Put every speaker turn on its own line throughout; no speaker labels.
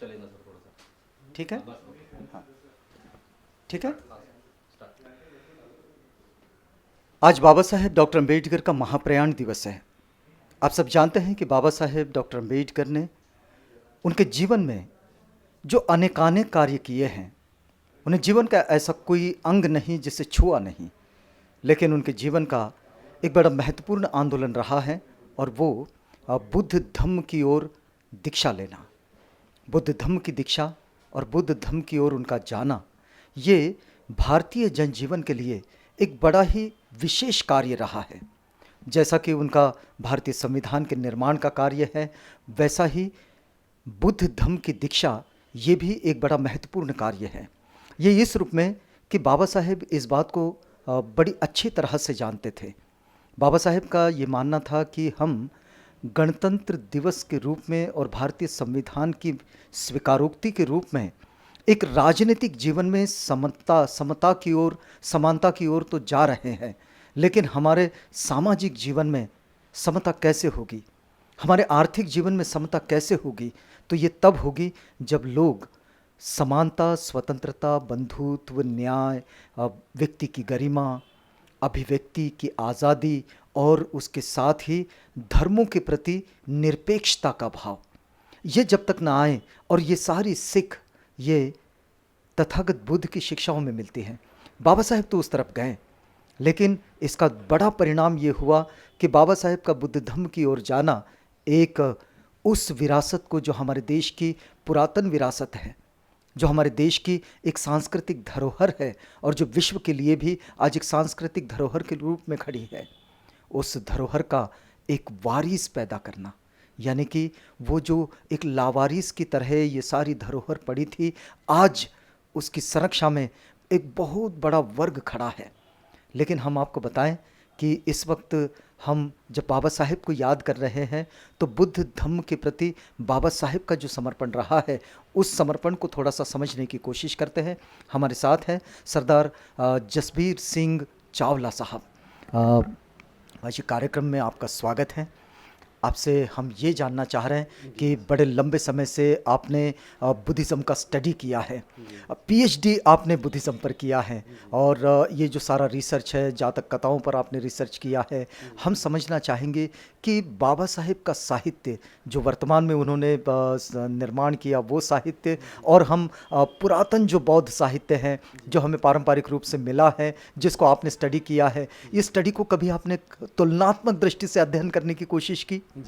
चलेगा सर थोड़ा सा।
ठीक है?
बस ओके।
हाँ, ठीक है।
हाँ स्टार्ट।
आज बाबा साहेब डॉक्टर अम्बेडकर का महाप्रयाण दिवस है। आप सब जानते हैं कि बाबा साहेब डॉक्टर अम्बेडकर ने उनके जीवन में जो अनेकानेक कार्य किए हैं, उन्हें जीवन का ऐसा कोई अंग नहीं जिसे छुआ नहीं, लेकिन उनके जीवन का एक बड़ा महत्वपूर्ण आंदोलन रहा है, और वो बुद्ध धम्म की ओर दीक्षा लेना। बुद्ध धम्म की दीक्षा और बुद्ध धम्म की ओर उनका जाना, ये भारतीय जनजीवन के लिए एक बड़ा ही विशेष कार्य रहा है। जैसा कि उनका भारतीय संविधान के निर्माण का कार्य है, वैसा ही बुद्ध धम्म की दीक्षा ये भी एक बड़ा महत्वपूर्ण कार्य है। ये इस रूप में कि बाबा साहेब इस बात को बड़ी अच्छी तरह से जानते थे। बाबा साहेब का ये मानना था कि हम गणतंत्र दिवस के रूप में और भारतीय संविधान की स्वीकारोक्ति के रूप में एक राजनीतिक जीवन में समता की ओर, समानता की ओर तो जा रहे हैं, लेकिन हमारे सामाजिक जीवन में समता कैसे होगी, हमारे आर्थिक जीवन में समता कैसे होगी? तो ये तब होगी जब लोग समानता, स्वतंत्रता, बंधुत्व, न्याय, व्यक्ति की गरिमा, अभिव्यक्ति की आज़ादी और उसके साथ ही धर्मों के प्रति निरपेक्षता का भाव, ये जब तक ना आए, और ये सारी सीख ये तथागत बुद्ध की शिक्षाओं में मिलती हैं। बाबा साहेब तो उस तरफ गए, लेकिन इसका बड़ा परिणाम ये हुआ कि बाबा साहेब का बुद्ध धम्म की ओर जाना एक उस विरासत को, जो हमारे देश की पुरातन विरासत है, जो हमारे देश की एक सांस्कृतिक धरोहर है और जो विश्व के लिए भी आज एक सांस्कृतिक धरोहर के रूप में खड़ी है, उस धरोहर का एक वारिस पैदा करना। यानी कि वो जो एक लावारिस की तरह ये सारी धरोहर पड़ी थी, आज उसकी संरक्षा में एक बहुत बड़ा वर्ग खड़ा है। लेकिन हम आपको बताएं कि इस वक्त हम जब बाबा साहेब को याद कर रहे हैं, तो बुद्ध धम्म के प्रति बाबा साहेब का जो समर्पण रहा है, उस समर्पण को थोड़ा सा समझने की कोशिश करते हैं। हमारे साथ हैं सरदार जसबीर सिंह चावला साहब। आज ये कार्यक्रम में आपका स्वागत है। आपसे हम ये जानना चाह रहे हैं कि बड़े लंबे समय से आपने बुद्धिज़्म का स्टडी किया है, पीएचडी आपने बुद्धिज़्म पर किया है, और ये जो सारा रिसर्च है, जातक कथाओं पर आपने रिसर्च किया है। हम समझना चाहेंगे कि बाबा साहेब का साहित्य जो वर्तमान में उन्होंने निर्माण किया, वो साहित्य, और हम पुरातन जो बौद्ध साहित्य हैं जो हमें पारंपरिक रूप से मिला है, जिसको आपने स्टडी किया है, ये स्टडी को कभी आपने तुलनात्मक दृष्टि से अध्ययन करने की कोशिश की?
जी।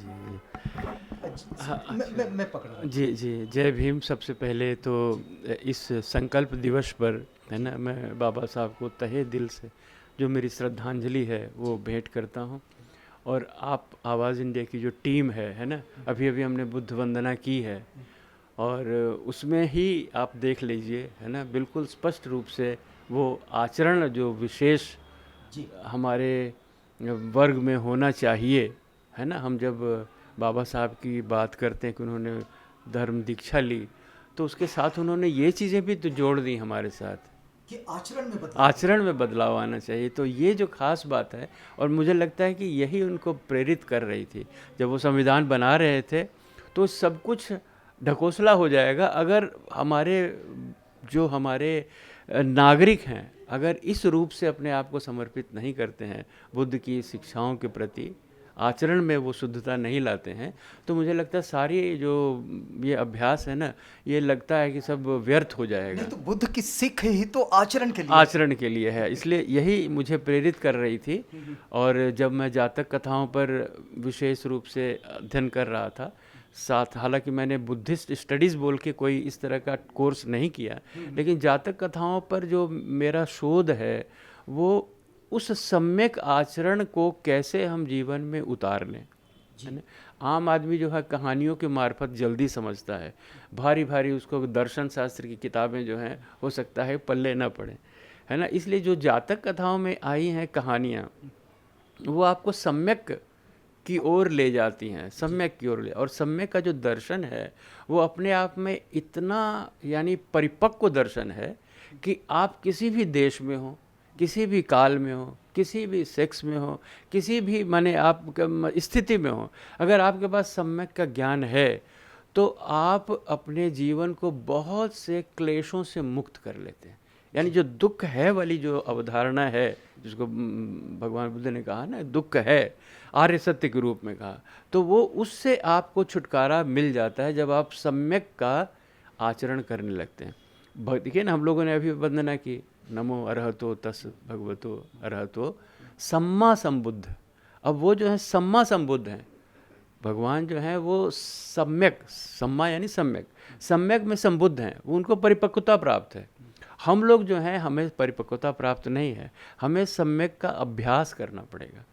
हाँ,
मैं पकड़ रहा हूँ।
जी जी, जय भीम। सबसे पहले तो इस संकल्प दिवस पर, है ना, मैं बाबा साहब को तहे दिल से जो मेरी श्रद्धांजलि है वो भेंट करता हूँ। और आप आवाज़ इंडिया की जो टीम है ना, अभी अभी हमने बुद्ध वंदना की है, और उसमें ही आप देख लीजिए, है ना, बिल्कुल स्पष्ट रूप से वो आचरण जो विशेष हमारे वर्ग में होना चाहिए, है ना। हम जब बाबा साहब की बात करते हैं कि उन्होंने धर्म दीक्षा ली, तो उसके साथ उन्होंने ये चीज़ें भी तो जोड़ दी हमारे साथ
कि
आचरण में बदलाव आना चाहिए। तो ये जो खास बात है, और मुझे लगता है कि यही उनको प्रेरित कर रही थी। जब वो संविधान बना रहे थे तो सब कुछ ढकोसला हो जाएगा अगर हमारे नागरिक हैं, अगर इस रूप से अपने आप को समर्पित नहीं करते हैं बुद्ध की शिक्षाओं के प्रति, आचरण में वो शुद्धता नहीं लाते हैं, तो मुझे लगता है सारी जो ये अभ्यास है ना, ये लगता है कि सब व्यर्थ हो जाएगा।
तो बुद्ध की सीख ही तो आचरण के लिए
है, इसलिए यही मुझे प्रेरित कर रही थी। और जब मैं जातक कथाओं पर विशेष रूप से अध्ययन कर रहा था, साथ हालांकि मैंने बुद्धिस्ट स्टडीज़ बोल के कोई इस तरह का कोर्स नहीं किया, लेकिन जातक कथाओं पर जो मेरा शोध है वो उस सम्यक आचरण को कैसे हम जीवन में उतार लें, है ना। आम आदमी जो है कहानियों के मार्फत जल्दी समझता है, भारी भारी उसको दर्शन शास्त्र की किताबें जो हैं हो सकता है पल्ले ना पड़े, है ना। इसलिए जो जातक कथाओं में आई हैं कहानियाँ, वो आपको सम्यक की ओर ले जाती हैं, सम्यक की ओर ले। और सम्यक का जो दर्शन है वो अपने आप में इतना यानी परिपक्व दर्शन है कि आप किसी भी देश में हो, किसी भी काल में हो, किसी भी सेक्स में हो, किसी भी माने आप स्थिति में हो, अगर आपके पास सम्यक का ज्ञान है तो आप अपने जीवन को बहुत से क्लेशों से मुक्त कर लेते हैं। यानी जो दुख है वाली जो अवधारणा है, जिसको भगवान बुद्ध ने कहा ना, दुख है आर्य सत्य के रूप में कहा, तो वो उससे आपको छुटकारा मिल जाता है जब आप सम्यक का आचरण करने लगते हैं। देखिए ना, हम लोगों ने अभी वंदना की, नमो अरहतो तस् भगवतो अरहतो सम्मा संबुद्ध। अब वो जो है सम्मा संबुद्ध हैं, भगवान जो है वो सम्यक, सम्मा यानी सम्यक, सम्यक में संबुद्ध हैं, वो उनको परिपक्वता प्राप्त है। हम लोग जो हैं हमें परिपक्वता प्राप्त नहीं है, हमें सम्यक का अभ्यास करना पड़ेगा।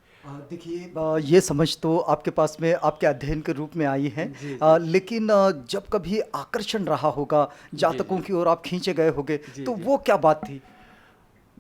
देखिए, ये समझ तो आपके पास में आपके अध्ययन के रूप में आई है, लेकिन जब कभी आकर्षण रहा होगा, जातकों की ओर आप खींचे गए होगे, तो वो क्या बात थी?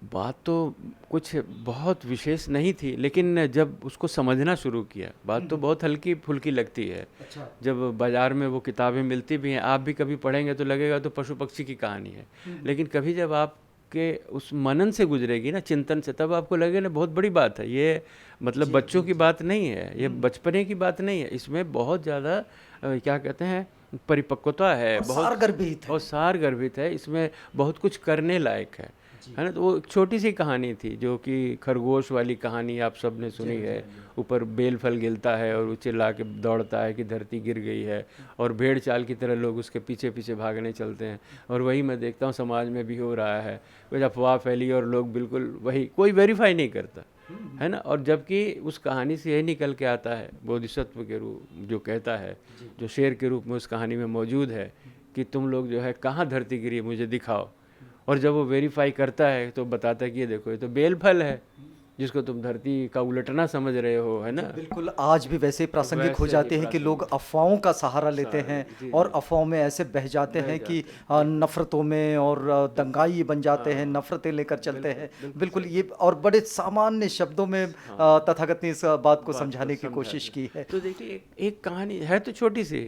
बात तो कुछ बहुत विशेष नहीं थी, लेकिन जब उसको समझना शुरू किया, बात तो बहुत हल्की फुल्की लगती है।
अच्छा।
जब बाज़ार में वो किताबें मिलती भी हैं, आप भी कभी पढ़ेंगे तो लगेगा तो पशु पक्षी की कहानी है, लेकिन कभी जब आपके उस मनन से गुजरेगी ना, चिंतन से, तब आपको लगे ना बहुत बड़ी बात है ये। मतलब बच्चों की बात नहीं है ये, बचपने की बात नहीं है, इसमें बहुत ज़्यादा क्या कहते हैं परिपक्वता है, बहुत सारगर्भित है, इसमें बहुत कुछ करने लायक है ना। तो वो एक छोटी सी कहानी थी, जो कि खरगोश वाली कहानी आप सब ने सुनी है। ऊपर बेल फल गिरता है और वो चिल्ला के दौड़ता है कि धरती गिर गई है, और भेड़ चाल की तरह लोग उसके पीछे पीछे भागने चलते हैं। और वही मैं देखता हूँ समाज में भी हो रहा है, कुछ अफवाह फैली और लोग बिल्कुल वही, कोई वेरीफाई नहीं करता है ना। और जबकि उस कहानी से यही निकल के आता है, बोधिसत्व के रूप जो कहता है, जो शेर के रूप में उस कहानी में मौजूद है, कि तुम लोग जो है कहाँ धरती गिरी मुझे दिखाओ। और जब वो वेरीफाई करता है तो बताता है कि ये देखो, ये तो बेल फल है जिसको तुम धरती का उलटना समझ रहे हो, है ना।
बिल्कुल, आज भी वैसे प्रासंगिक हो जाते हैं कि लोग अफवाहों का सहारा लेते हैं और अफवाहों में ऐसे बह जाते हैं कि नफरतों में और दंगाई बन जाते हैं, नफरतें लेकर चलते हैं। बिल्कुल, ये और बड़े सामान्य शब्दों में तथागत ने इस बात को समझाने की कोशिश की है।
तो देखिए, एक कहानी है तो छोटी सी,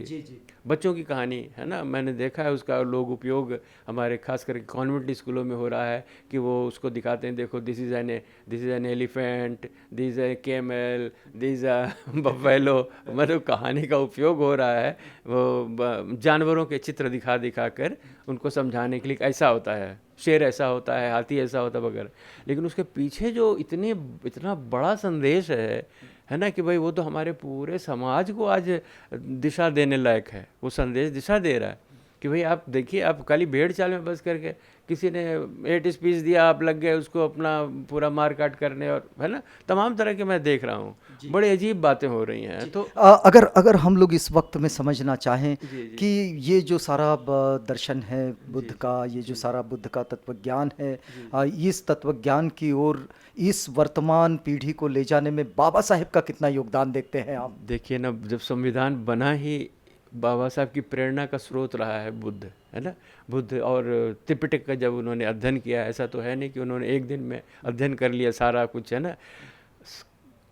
बच्चों की कहानी है ना, मैंने देखा है उसका लोग उपयोग हमारे खास करके कॉन्वेंट स्कूलों में हो रहा है, कि वो उसको दिखाते हैं, देखो this is an elephant, this A camel, this buffalo. मतलब कहानी का उपयोग हो रहा है वो जानवरों के चित्र दिखा दिखा कर उनको समझाने के लिए, ऐसा होता है, शेर ऐसा होता है, हाथी ऐसा होता है वगैरह। लेकिन उसके पीछे जो इतना बड़ा संदेश है ना, कि भाई वो तो हमारे पूरे समाज को आज दिशा देने लायक है, वो संदेश दिशा दे रहा है कि भाई आप देखिए, आप खाली भेड़ चाल में बस करके किसी ने 8 स्पीच दिया, आप लग गए उसको अपना पूरा मार काट करने, और है ना, तमाम तरह के मैं देख रहा हूँ, बड़ी अजीब बातें हो रही हैं। तो
अगर हम लोग इस वक्त में समझना चाहें कि ये जो सारा दर्शन है बुद्ध का, ये जो सारा बुद्ध का तत्वज्ञान है, इस तत्वज्ञान की ओर इस वर्तमान पीढ़ी को ले जाने में बाबा साहेब का कितना योगदान देखते हैं आप?
देखिए ना, जब संविधान बना ही बाबा साहब की प्रेरणा का स्रोत रहा है बुद्ध, है ना। बुद्ध और त्रिपिटक का जब उन्होंने अध्ययन किया, ऐसा तो है नहीं कि उन्होंने एक दिन में अध्ययन कर लिया सारा कुछ, है ना।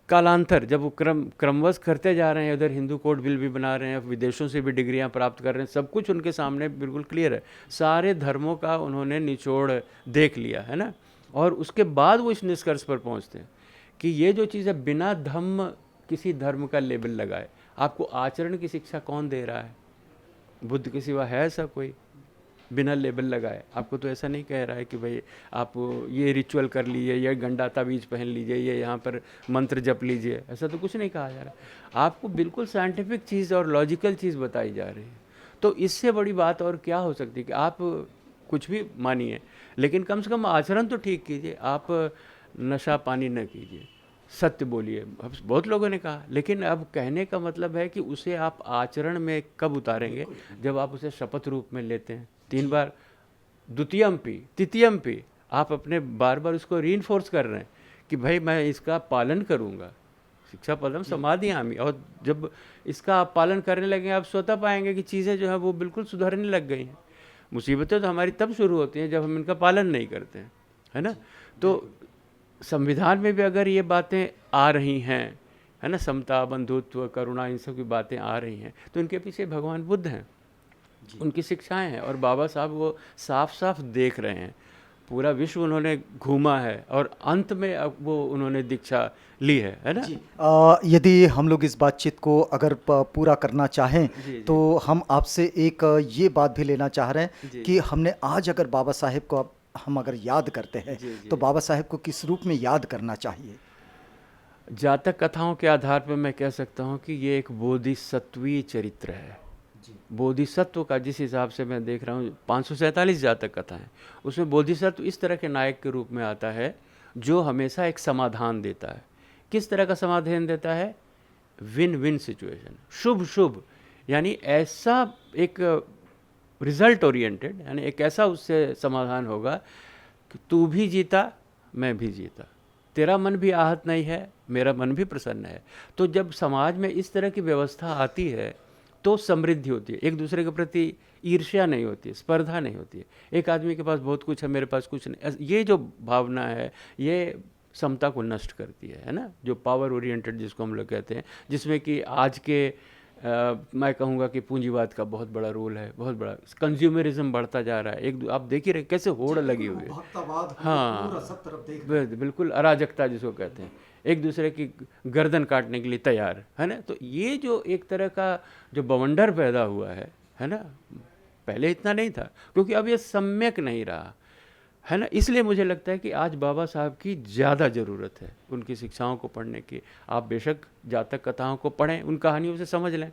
कालांतर जब वो क्रमवश करते जा रहे हैं, उधर हिंदू कोड बिल भी बना रहे हैं, विदेशों से भी डिग्रियां प्राप्त कर रहे हैं, सब कुछ उनके सामने बिल्कुल क्लियर है, सारे धर्मों का उन्होंने निचोड़ देख लिया, है ना। और उसके बाद वो इस निष्कर्ष पर पहुँचते हैं कि ये जो चीज़ है, बिना धम्म किसी धर्म का लेबल लगाए आपको आचरण की शिक्षा कौन दे रहा है? बुद्ध के सिवा है ऐसा कोई? बिना लेबल लगाए आपको तो ऐसा नहीं कह रहा है कि भाई आप ये रिचुअल कर लीजिए, ये गंडा ताबीज पहन लीजिए, ये यहाँ पर मंत्र जप लीजिए, ऐसा तो कुछ नहीं कहा जा रहा। आपको बिल्कुल साइंटिफिक चीज़ और लॉजिकल चीज़ बताई जा रही है। तो इससे बड़ी बात और क्या हो सकती है कि आप कुछ भी मानिए, लेकिन कम से कम आचरण तो ठीक कीजिए। आप नशा पानी न कीजिए, सत्य बोलिए, बहुत लोगों ने कहा, लेकिन अब कहने का मतलब है कि उसे आप आचरण में कब उतारेंगे? जब आप उसे शपथ रूप में लेते हैं 3 बार, द्वितीयम्पि तृतीयम्पि, आप अपने बार बार उसको रीइंफोर्स कर रहे हैं कि भाई मैं इसका पालन करूँगा, शिक्षा पदम समाधियामि। और जब इसका आप पालन करने लगे, आप स्वतः पाएंगे कि चीज़ें जो है वो बिल्कुल सुधरने लग गई हैं। मुसीबतें तो हमारी तब शुरू होती हैं जब हम इनका पालन नहीं करते हैं, है ना। तो संविधान में भी अगर ये बातें आ रही हैं, है ना, समता, बंधुत्व, करुणा, इन सब की बातें आ रही हैं, तो इनके पीछे भगवान बुद्ध हैं, उनकी शिक्षाएं हैं, और बाबा साहब वो साफ साफ देख रहे हैं। पूरा विश्व उन्होंने घूमा है और अंत में अब वो उन्होंने दीक्षा ली है ना।
यदि हम लोग इस बातचीत को अगर पूरा करना चाहें
जी।
तो हम आपसे एक ये बात भी लेना चाह रहे हैं
जी।
कि हमने आज अगर बाबा साहेब को हम अगर याद करते हैं
जी, जी।
तो बाबा साहेब को किस रूप में याद करना चाहिए?
जातक कथाओं के आधार पर मैं कह सकता हूँ कि ये एक बोधिसत्वीय चरित्र है। बोधिसत्व का जिस हिसाब से मैं देख रहा हूँ 547 जातक कथा है, उसमें बोधिसत्व इस तरह के नायक के रूप में आता है जो हमेशा एक समाधान देता है। किस तरह का समाधान देता है? विन विन सिचुएशन, शुभ शुभ, यानी ऐसा एक रिजल्ट ओरिएंटेड, यानी एक ऐसा उससे समाधान होगा कि तू भी जीता मैं भी जीता, तेरा मन भी आहत नहीं है मेरा मन भी प्रसन्न है। तो जब समाज में इस तरह की व्यवस्था आती है तो समृद्धि होती है, एक दूसरे के प्रति ईर्ष्या नहीं होती है, स्पर्धा नहीं होती है। एक आदमी के पास बहुत कुछ है मेरे पास कुछ नहीं, ये जो भावना है ये समता को नष्ट करती है ना, जो पावर ओरिएंटेड जिसको हम लोग कहते हैं, जिसमें कि आज के मैं कहूँगा कि पूंजीवाद का बहुत बड़ा रोल है, बहुत बड़ा कंज्यूमरिज्म बढ़ता जा रहा है। आप देख ही रहे कैसे होड़ लगी हुई है। हाँ, बिल्कुल अराजकता जिसको कहते हैं, एक दूसरे की गर्दन काटने के लिए तैयार है ना। तो ये जो एक तरह का जो बवंडर पैदा हुआ है ना, पहले इतना नहीं था क्योंकि अब ये सम्यक नहीं रहा है ना। इसलिए मुझे लगता है कि आज बाबा साहब की ज़्यादा ज़रूरत है उनकी शिक्षाओं को पढ़ने की। आप बेशक जातक कथाओं को पढ़ें, उन कहानियों से समझ लें,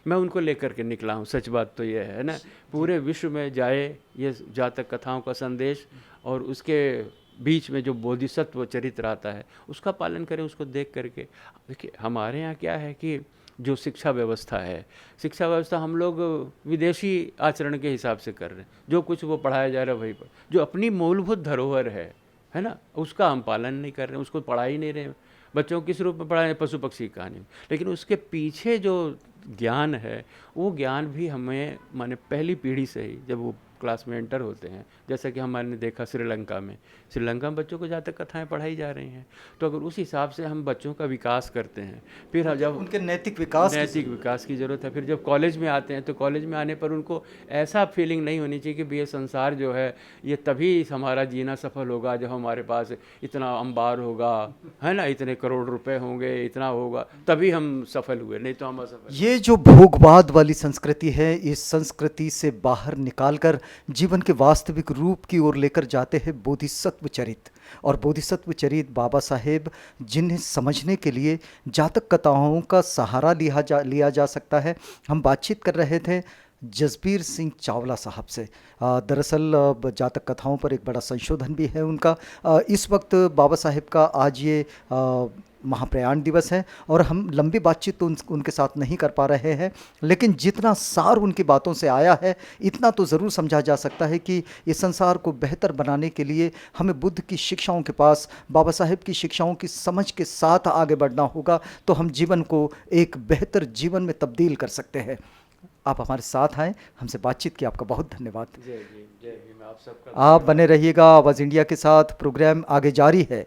मैं उनको लेकर के निकला हूँ। सच बात तो ये है ना, पूरे विश्व में जाए ये जातक कथाओं का संदेश, और उसके बीच में जो बोधिसत्व चरित्र आता है उसका पालन करें, उसको देख करके। देखिए हमारे यहाँ क्या है कि जो शिक्षा व्यवस्था है, शिक्षा व्यवस्था हम लोग विदेशी आचरण के हिसाब से कर रहे हैं, जो कुछ वो पढ़ाया जा रहा है वही पर, जो अपनी मूलभूत धरोहर है ना, उसका हम पालन नहीं कर रहे हैं, उसको पढ़ा ही नहीं रहे हैं। बच्चों को किस रूप में पढ़ाएं? पशु पक्षी की कहानी, लेकिन उसके पीछे जो ज्ञान है वो ज्ञान भी हमें माने पहली पीढ़ी से ही जब वो क्लास में एंटर होते हैं, जैसा कि हमारे ने देखा श्रीलंका में बच्चों को जातक कथाएं पढ़ाई जा रही हैं। तो अगर उस हिसाब से हम बच्चों का विकास करते हैं, फिर जब
उनके नैतिक विकास
की ज़रूरत है, फिर जब कॉलेज में आते हैं तो कॉलेज में आने पर उनको ऐसा फीलिंग नहीं होनी चाहिए कि ये संसार जो है ये तभी हमारा जीना सफल होगा जब हमारे पास इतना अंबार होगा, है ना, इतने करोड़ रुपए होंगे, इतना होगा तभी हम सफल हुए, नहीं तो हम असफल।
ये जो भोगवाद वाली संस्कृति है, इस संस्कृति से बाहर निकालकर जीवन के वास्तविक रूप की ओर लेकर जाते हैं बोधिसत्व चरित्र। और बोधिसत्व चरित्र बाबा साहेब जिन्हें समझने के लिए जातक कथाओं का सहारा लिया जा सकता है। हम बातचीत कर रहे थे जसबीर सिंह चावला साहब से। दरअसल जातक कथाओं पर एक बड़ा संशोधन भी है उनका। इस वक्त बाबा साहेब का आज ये महाप्रयाण दिवस है और हम लंबी बातचीत तो उनके साथ नहीं कर पा रहे हैं, लेकिन जितना सार उनकी बातों से आया है इतना तो ज़रूर समझा जा सकता है कि इस संसार को बेहतर बनाने के लिए हमें बुद्ध की शिक्षाओं के पास, बाबा साहेब की शिक्षाओं की समझ के साथ आगे बढ़ना होगा, तो हम जीवन को एक बेहतर जीवन में तब्दील कर सकते हैं। आप हमारे साथ आए, हमसे बातचीत की, आपका बहुत धन्यवाद।
जय भीम। आप सबका
आप बने रहिएगा आवाज़ इंडिया के साथ, प्रोग्राम आगे जारी है।